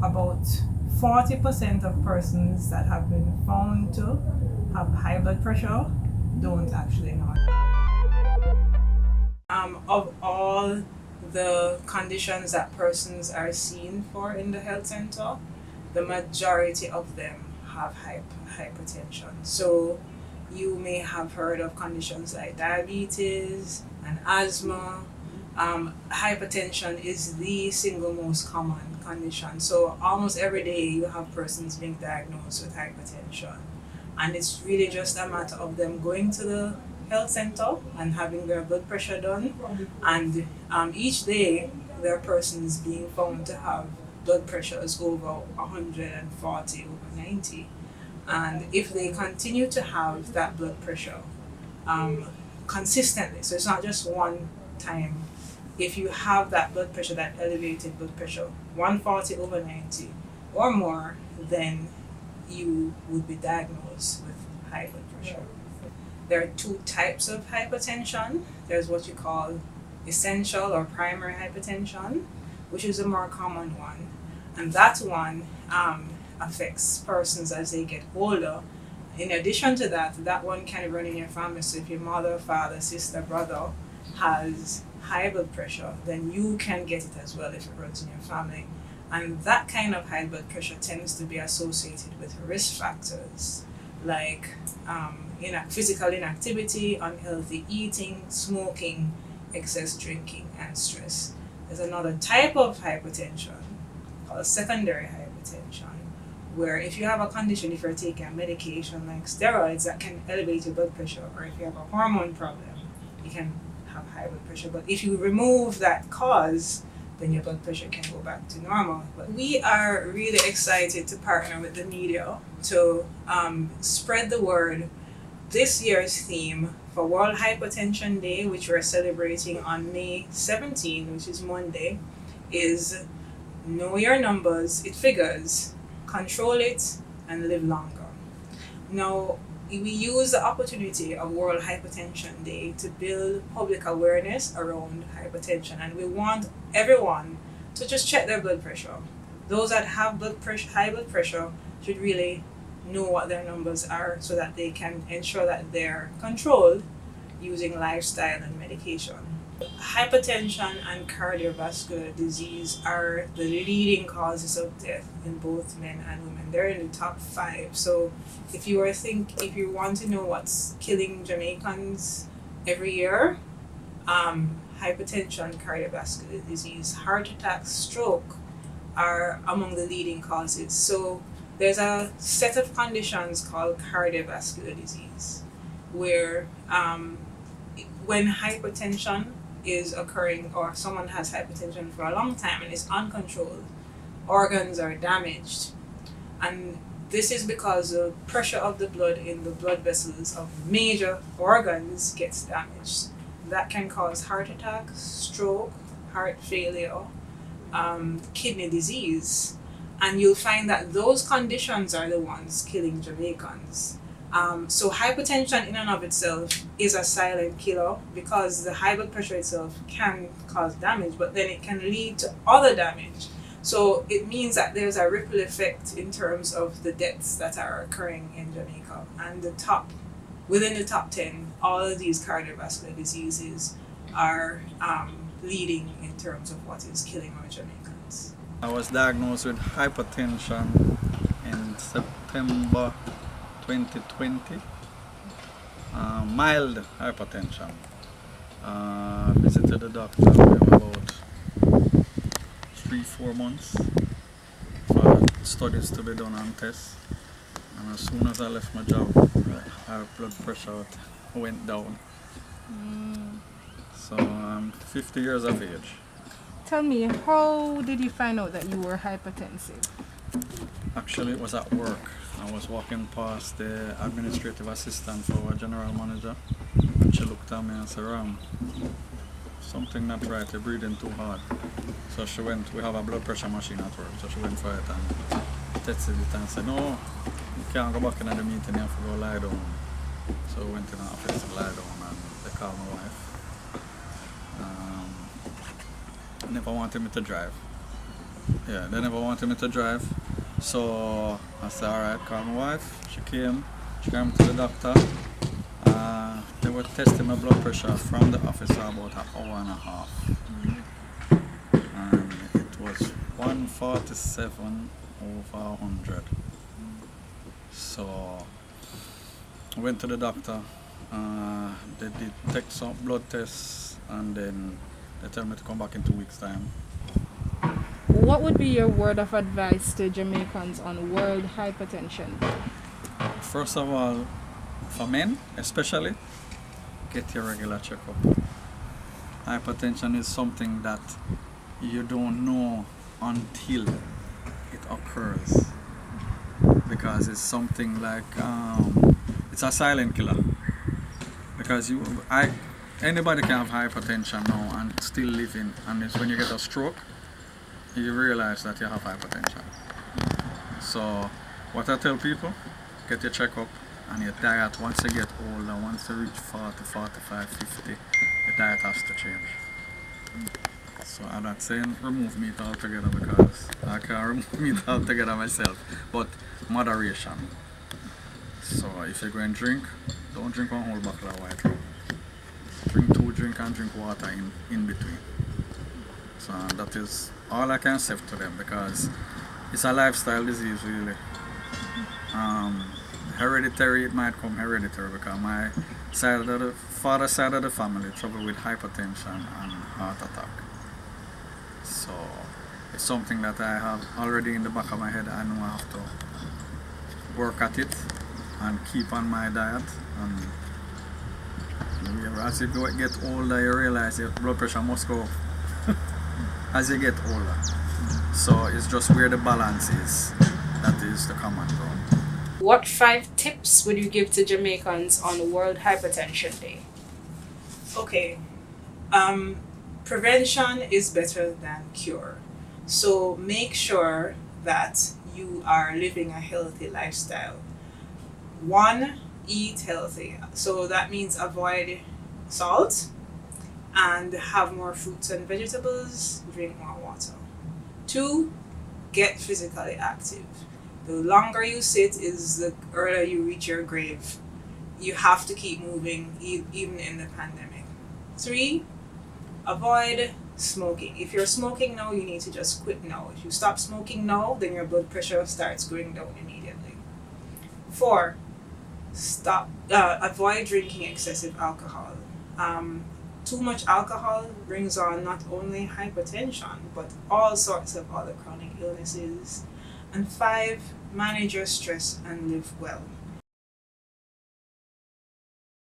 about 40% of persons that have been found to have high blood pressure don't actually know it. Of all the conditions that persons are seen for in the health center, the majority of them have hypertension. So you may have heard of conditions like diabetes and asthma. Hypertension is the single most common condition. So almost every day you have persons being diagnosed with hypertension. And it's really just a matter of them going to the health center and having their blood pressure done. And each day there are persons being found to have blood pressures over 140 over 90. And if they continue to have that blood pressure consistently, so it's not just one time, if you have that blood pressure, that elevated blood pressure, 140 over 90 or more, then you would be diagnosed with high blood pressure. There are two types of hypertension. There's what you call essential or primary hypertension, which is a more common one. And that one affects persons as they get older. In addition to that, that one can run in your family. So if your mother, father, sister, brother has high blood pressure, then you can get it as well if it runs in your family. And that kind of high blood pressure tends to be associated with risk factors like physical inactivity, unhealthy eating, smoking, excess drinking, and stress. There's another type of hypertension called secondary hypertension, where if you have a condition, if you're taking a medication like steroids that can elevate your blood pressure, or if you have a hormone problem, you can have high blood pressure. But if you remove that cause, then your blood pressure can go back to normal. But we are really excited to partner with the media to spread the word. This year's theme for World Hypertension Day, which we're celebrating on May 17, which is Monday, is know your numbers, it figures, control it, and live longer. Now, we use the opportunity of World Hypertension Day to build public awareness around hypertension, and we want everyone to just check their blood pressure. Those that have high blood pressure should really know what their numbers are so that they can ensure that they're controlled using lifestyle and medication. Hypertension and cardiovascular disease are the leading causes of death in both men and women. They're in the top 5. So if you want to know what's killing Jamaicans every year, hypertension, cardiovascular disease, heart attack, stroke are among the leading causes. So there's a set of conditions called cardiovascular disease where when hypertension is occurring or someone has hypertension for a long time and is uncontrolled, organs are damaged. And this is because the pressure of the blood in the blood vessels of major organs gets damaged. That can cause heart attack, stroke, heart failure, kidney disease. And you'll find that those conditions are the ones killing Jamaicans. So hypertension in and of itself is a silent killer because the high blood pressure itself can cause damage, but then it can lead to other damage. So it means that there's a ripple effect in terms of the deaths that are occurring in Jamaica. And within the top 10, all of these cardiovascular diseases are leading in terms of what is killing our Jamaicans. I was diagnosed with hypertension in September 2020, mild hypertension. Visited the doctor for about 3-4 months for studies to be done and tests. And as soon as I left my job, our blood pressure went down. So I'm 50 years of age. Tell me, how did you find out that you were hypertensive? Actually, it was at work. I was walking past the administrative assistant for our general manager, and she looked at me and said, "Ram, something not right, you're breathing too hard." So she went, we have a blood pressure machine at work, so she went for it and tested it and said, "No, you can't go back in the meeting, you have to go lie down." So we went in the office to lie down and they called my wife. Never wanted me to drive. Yeah, they never wanted me to drive. So I said, alright, call my wife. She came to the doctor. They were testing my blood pressure from the office for about an hour and a half. And it was 147 over 100. So I went to the doctor. They did take some blood tests and then they told me to come back in 2 weeks' time. What would be your word of advice to Jamaicans on world hypertension? First of all, for men especially, get your regular checkup. Hypertension is something that you don't know until it occurs, because it's something like it's a silent killer. Because anybody can have hypertension now and still living, and it's when you get a stroke you realize that you have hypertension. So what I tell people, get your checkup, and your diet, once you get older, once you reach 40, 45, 50, your diet has to change. So I'm not saying remove meat altogether, because I can't remove meat altogether myself, but moderation. So if you're going to drink, don't drink one whole bottle of white rum. Drink 2 drinks and drink water in between. So that is all I can say to them, because it's a lifestyle disease really. Hereditary, it might come hereditary, because my father side of the family struggle with hypertension and heart attack. So it's something that I have already in the back of my head. I know I have to work at it and keep on my diet. And as you get older, you realize your blood pressure must go up as you get older. So it's just where the balance is that is the common ground. What 5 tips would you give to Jamaicans on World Hypertension Day? Okay. Prevention is better than cure. So make sure that you are living a healthy lifestyle. 1, eat healthy. So that means avoid salt and have more fruits and vegetables, drink more water. 2, get physically active. The longer you sit is the earlier you reach your grave. You have to keep moving even in the pandemic. 3, avoid smoking. If you're smoking now, you need to just quit now. If you stop smoking now, then your blood pressure starts going down immediately. 4, avoid drinking excessive alcohol. Too much alcohol brings on not only hypertension, but all sorts of other chronic illnesses. And 5, manage your stress and live well.